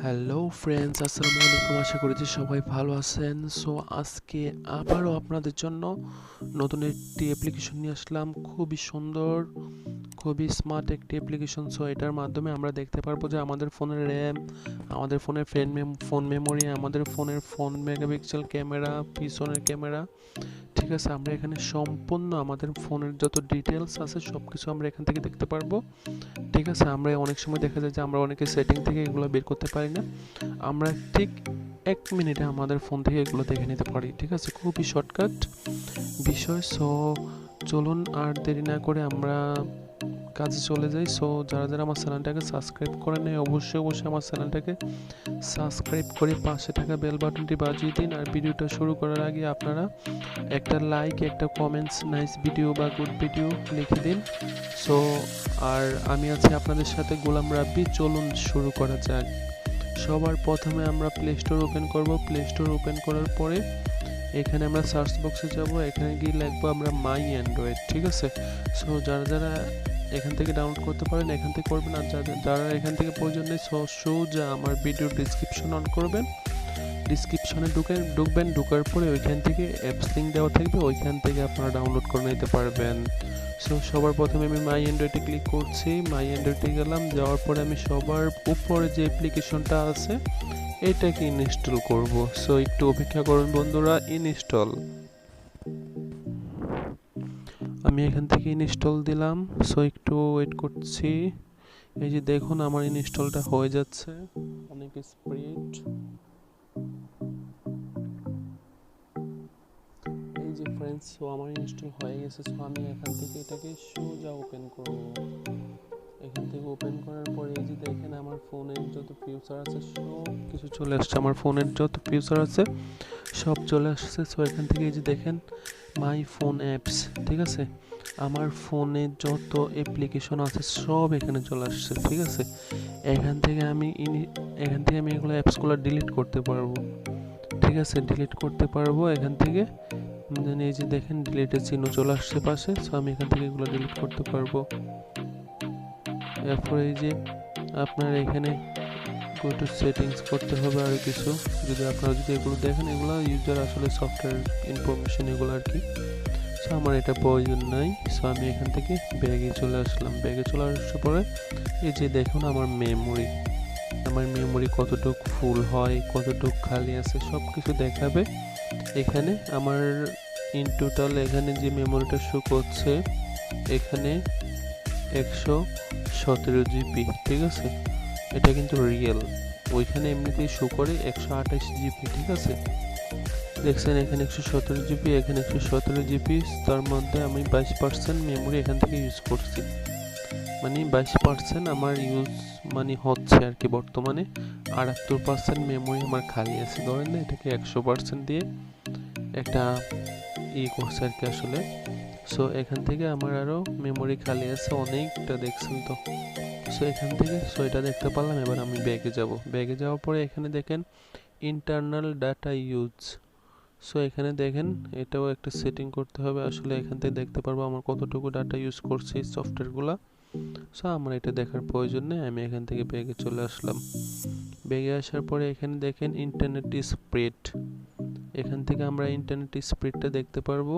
Hello friends, আসসালামু আলাইকুম। আশা করি সবাই ভালো আছেন। সো আজকে আবারও আপনাদের জন্য নতুন একটি অ্যাপ্লিকেশন নিয়ে আসলাম। খুবই সুন্দর, খুবই স্মার্ট একটি অ্যাপ্লিকেশন। সো এটার মাধ্যমে আমরা দেখতে পারবো যে আমাদের ফোনের র্যাম, আমাদের ফোনের ফোন মেমোরি, আমাদের ফোনের ফোন মেগাপিক্সেল ক্যামেরা, পিছনের ক্যামেরা, ঠিক আছে। আমরা এখানে সম্পূর্ণ আমাদের ফোনের যত ডিটেলস আছে সব কিছু আমরা এখান থেকে দেখতে পারবো, ঠিক আছে। আমরা অনেক সময় দেখা যায় যে আমরা অনেকে সেটিং থেকে এগুলো বের করতে পারি না। আমরা ঠিক 1 মিনিটে আমাদের ফোন থেকে এগুলো দেখে নিতে পারি, ঠিক আছে। খুবই শর্টকাট বিষয়। সো চলুন আর দেরি না করে আমরা কাজে চলে যাই। সো যারা যারা আমার চ্যানেলটাকে সাবস্ক্রাইব করে নেয় অবশ্যই আমার চ্যানেলটাকে সাবস্ক্রাইব করে পাশে থাকা বেল বাটনটি বাজিয়ে দিন। আর ভিডিওটা শুরু করার আগে আপনারা একটা লাইক, একটা কমেন্টস, নাইস ভিডিও বা গুড ভিডিও লিখে দিন। সো আর আমি আছি আপনাদের সাথে গোলাম রাব্বি। চলুন শুরু করা যাক। সবার প্রথমে আমরা প্লে স্টোর ওপেন করব। প্লে স্টোর ওপেন করার পরে এখানে আমরা সার্চ বক্সে যাব। এখানে গিয়ে লিখবো আমরা মাই অ্যান্ড্রয়েড, ঠিক আছে। সো যারা যারা এখান থেকে ডাউনলোড করতে পারেন এখান থেকে করবেন, আর যারা এখান থেকে প্রয়োজন নেই সোজা আমার ভিডিও ডিসক্রিপশন অন করবেন। ডিসক্রিপশনে ঢুকবেন, ঢোকার পরে ওইখান থেকে অ্যাপস লিঙ্ক দেওয়া থাকবে, ওইখান থেকে আপনারা ডাউনলোড করে নিতে পারবেন। সো সবার প্রথমে আমি মাই অ্যান্ড্রয়েডে ক্লিক করছি। মাই অ্যান্ড্রয়েডে গেলাম, যাওয়ার পরে আমি সবার উপরে যে অ্যাপ্লিকেশনটা আছে এটাকে ইনস্টল করব। সো একটু অপেক্ষা করুন বন্ধুরা, ইনস্টল। আমি এখান থেকে ইনস্টল দিলাম। সো একটু ওয়েট করছি। এই যে দেখুন আমার ইনস্টলটা হয়ে যাচ্ছে অনেক স্পিড। এই যে ফ্রেন্ডস, সো আমার ইনস্টল হয়ে গেছে। সো আমি এখান থেকে এটাকে সোজা ওপেন করব। এখান থেকে ওপেন করার পরে এই যে দেখেন আমার ফোনের যত ফিচার আছে সব কিছু চলে আসছে। আমার ফোনের যত ফিচার আছে সব চলে আসছে। সো এখান থেকে এই যে দেখেন মাই ফোন অ্যাপস, ঠিক আছে। আমার ফোনে যত অ্যাপ্লিকেশন আছে সব এখানে চলে আসছে, ঠিক আছে। এখান থেকে আমি এগুলো অ্যাপসগুলো ডিলিট করতে পারবো, ঠিক আছে। ডিলিট করতে পারবো এখান থেকে। এই যে দেখেন ডিলিটের চিহ্ন চলে আসছে পাশে। সো আমি এখান থেকে এগুলো ডিলিট করতে পারবো। এরপরে এই যে আপনার এখানে গো টু সেটিংস করতে হবে আর কিছু। আপনারা যদি এগুলো দেখেন, এগুলো ইউজার আসলে সফটওয়্যার ইনফরমেশন এগুলো আর কি। সো আমার এটা প্রয়োজন নাই। সো আমি এখান থেকে ব্যাগে চলে আসলাম। ব্যাগে চলে আসার পরে এই যে দেখুন আমার মেমোরি কতটুকু ফুল হয়, কতটুকু খালি আছে সব কিছু দেখাবে এখানে। আমার ইন টোটাল এখানে যে মেমোরিটা শো করছে এখানে 117 জিবি, ঠিক আছে। এটা কিন্তু রিয়েল, ওইখানে এমনিতেই শো করে 128 জিবি, ঠিক আছে। দেখছেন এখানে 117 জিবি, এখানে 117 জিবি। তার মধ্যে আমি 22% মেমোরি এখান থেকে ইউজ করছি, মানে 22% আমার ইউজ মানে হচ্ছে আর কি বর্তমানে। 78% মেমোরি আমার খালি আছে। ধরেন না এটাকে 100% দিয়ে একটা করছে আর কি আসলে। সো এখান থেকে আমার আরও মেমোরি খালি আছে অনেকটা, দেখছেন তো। সো এখান থেকে এটা দেখতে পারলাম। এবার আমি ব্যাগে যাব। ব্যাগে যাওয়ার পরে এখানে দেখেন ইন্টারনাল ডাটা ইউজ। সো এখানে দেখেন এটাও একটা সেটিং করতে হবে আসলে। এখান থেকে দেখতে পারবো আমার কতটুকু ডাটা ইউজ করছি সফটওয়্যারগুলো। সো আমার এটা দেখার প্রয়োজন নেই, আমি এখান থেকে ব্যাগে চলে আসলাম। ব্যাগে আসার পরে এখানে দেখেন ইন্টারনেট স্পিড। এখান থেকে আমরা ইন্টারনেট স্পিডটা দেখতে পারবো,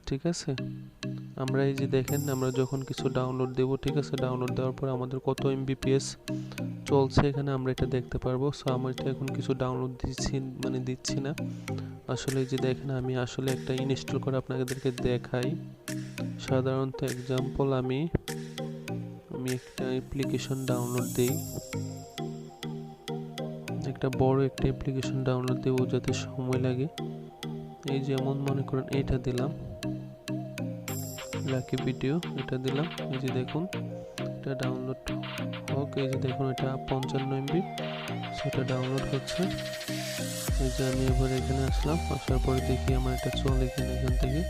ঠিক আছে। আমরা এই যে দেখেন আমরা যখন কিছু ডাউনলোড দেব, ঠিক আছে, ডাউনলোড দেওয়ার পর আমাদের কত এমবিপিএস চলছে এখানে আমরা এটা দেখতে পারবো। সো আমার এটা এখন কিছু ডাউনলোড দিচ্ছি না আসলে। এই যে দেখেন আমি আসলে একটা ইনস্টল করে আপনাদেরকে দেখাই। সাধারণত এক্সাম্পল আমি একটা অ্যাপ্লিকেশন ডাউনলোড দিই, একটা বড় একটা অ্যাপ্লিকেশন ডাউনলোড দেব যাতে সময় লাগে। এই যেমন মনে করেন এটা দিলাম, লাকি ভিডিও, এটা দিলাম। এই যে দেখুন এটা ডাউনলোড হোক। এই যে দেখুন এটা 55 এমবি। সেটা ডাউনলোড হচ্ছে। এই যে আমি এবার এখানে আসলাম, আসার পরে দেখি আমার এটা চলে কিনা। এখান থেকে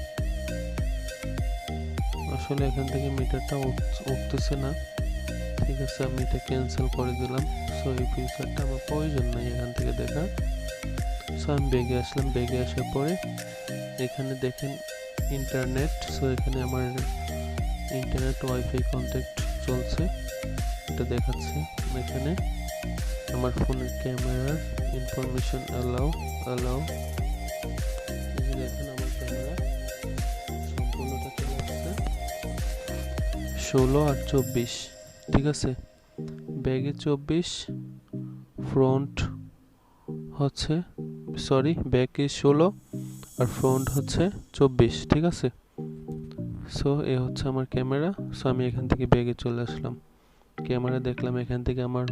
আসলে এখান থেকে মিটারটা উঠতেছে না, ঠিক আছে। আমি এটা ক্যান্সেল করে দিলাম। সো এই ফিচারটা আমার প্রয়োজন নাই এখান থেকে দেখা। সো আমি ব্যাগে আসলাম। ব্যাগে আসার পরে এখানে দেখেন ইন্টারনেট। সো এখানে আমার ইন্টারনেট ওয়াইফাই কন্ট্যাক্ট চলছে, এটা দেখাচ্ছে এখানে। আমার ফোনের ক্যামেরার ইনফরমেশন অ্যালাউ দেখেন আমার ক্যামেরা সম্পূর্ণটা চলে আসছে 16 আর 24, ঠিক আছে। ব্যাগে 24, ফ্রন্ট হচ্ছে ব্যাকে 16 আর ফ্রন্ট হচ্ছে 24, ঠিক আছে। সো এ হচ্ছে আমার ক্যামেরা। সো আমি এখান থেকে ব্যাগে চলে আসলাম, ক্যামেরা দেখলাম। এখান থেকে আমার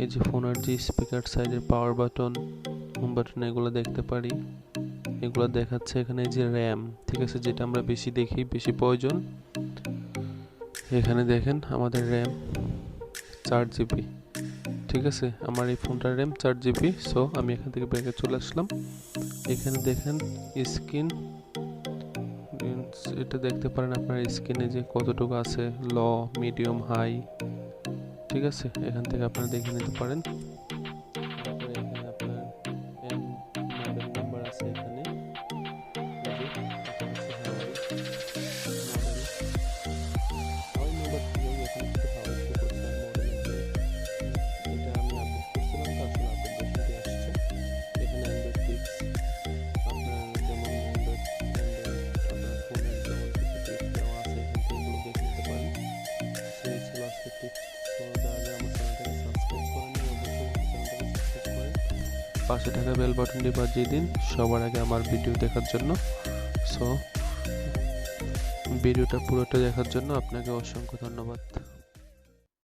এই যে ফোনের যে স্পিকার সাইডের পাওয়ার বাটন, হোম বাটন, এগুলো দেখতে পারি। এগুলো দেখাচ্ছে এখানে যে র্যাম, ঠিক আছে, যেটা আমরা বেশি দেখি, বেশি প্রয়োজন। এখানে দেখেন আমাদের র্যাম 4GB, ঠিক আছে। আমার এই ফোনটার র্যাম 4GB। সো আমি এখান থেকে ব্যাগে চলে আসলাম। এখানে দেখেন স্ক্রিন, এটা দেখতে পারেন আপনার স্ক্রিনে যে কতটুকু আছে, লো, মিডিয়াম, হাই, ঠিক আছে। এখান থেকে আপনারা দেখে নিতে পারেন। তারপরে এখানে আপনার মডেল নাম্বার আছে, এখানে পাশে থাকা বেল বাটনটি বাজিয়ে দিন সবার আগে আমার ভিডিও দেখার জন্য। সো ভিডিওটা পুরোটা দেখার জন্য আপনাকে অসংখ্য ধন্যবাদ।